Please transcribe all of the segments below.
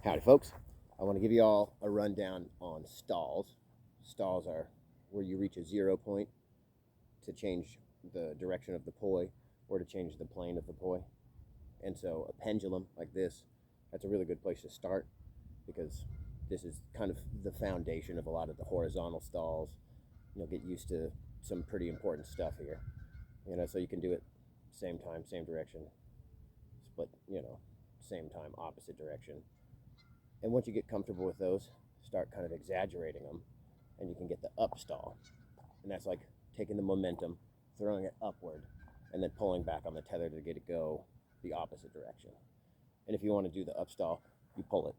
Howdy folks, I want to give you all a rundown on stalls. Stalls are where you reach a 0 point to change the direction of the poi or to change the plane of the poi. And so a pendulum like this, that's a really good place to start because this is kind of the foundation of a lot of the horizontal stalls. You'll get used to some pretty important stuff here. So you can do it same time, same direction, split, same time, opposite direction. And once you get comfortable with those, start kind of exaggerating them, and you can get the up stall. And that's like taking the momentum, throwing it upward, and then pulling back on the tether to get it go the opposite direction. And if you want to do the up stall, you pull it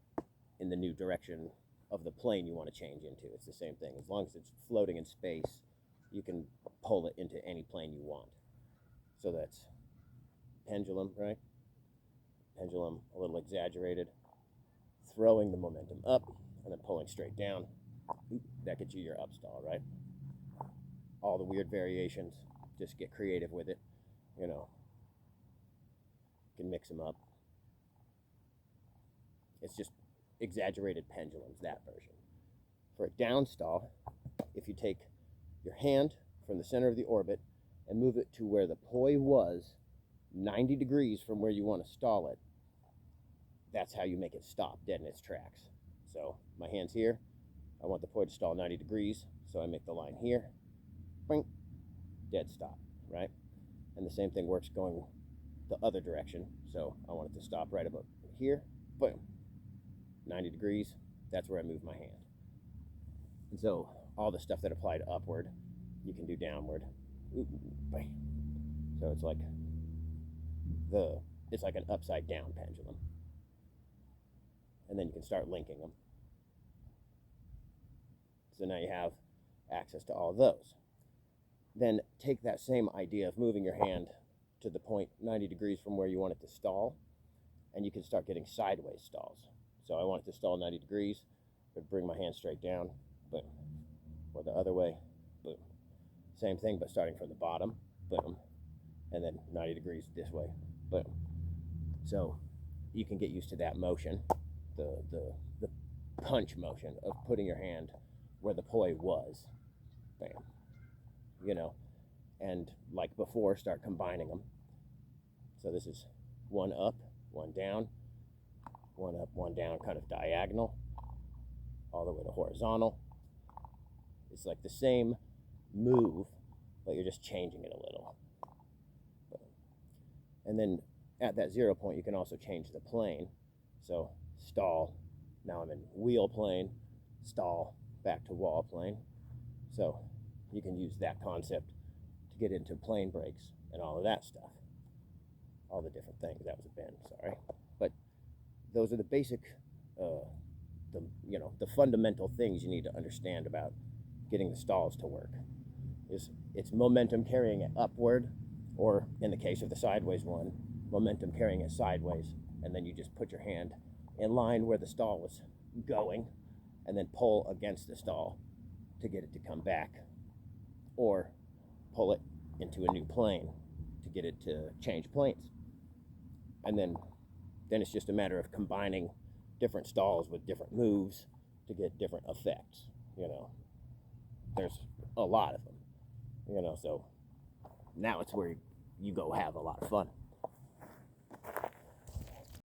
in the new direction of the plane you want to change into. It's the same thing. As long as it's floating in space, you can pull it into any plane you want. So that's pendulum, right? Pendulum, a little exaggerated. Throwing the momentum up and then pulling straight down. That gets you your up stall, right? All the weird variations, just get creative with it. You can mix them up. It's just exaggerated pendulums, that version. For a down stall, if you take your hand from the center of the orbit and move it to where the poi was, 90 degrees from where you want to stall it, that's how you make it stop dead in its tracks. So my hand's here. I want the poi to stall 90 degrees, so I make the line here. Boing, dead stop, right? And the same thing works going the other direction. So I want it to stop right about here. Boom, 90 degrees. That's where I move my hand. And so all the stuff that applied upward, you can do downward. Bang. So it's like an upside down pendulum. And then you can start linking them. So now you have access to all of those. Then take that same idea of moving your hand to the point 90 degrees from where you want it to stall, and you can start getting sideways stalls. So I want it to stall 90 degrees, but bring my hand straight down, boom. Or the other way, boom. Same thing, but starting from the bottom, boom. And then 90 degrees this way, boom. So you can get used to that motion. The punch motion of putting your hand where the poi was, bam, and like before, start combining them. So this is one up, one down, one up, one down, kind of diagonal, all the way to horizontal. It's like the same move, but you're just changing it a little. And then at that 0 point, you can also change the plane. So stall, now I'm in wheel plane, stall, back to wall plane. So you can use that concept to get into plane breaks and all of that stuff. All the different things. That was a bend, sorry. But those are the basic, the fundamental things you need to understand about getting the stalls to work. It's momentum carrying it upward, or in the case of the sideways one, momentum carrying it sideways, and then you just put your hand in line where the stall was going, and then pull against the stall to get it to come back, or pull it into a new plane to get it to change planes. And then it's just a matter of combining different stalls with different moves to get different effects. There's a lot of them. So now it's where you go have a lot of fun.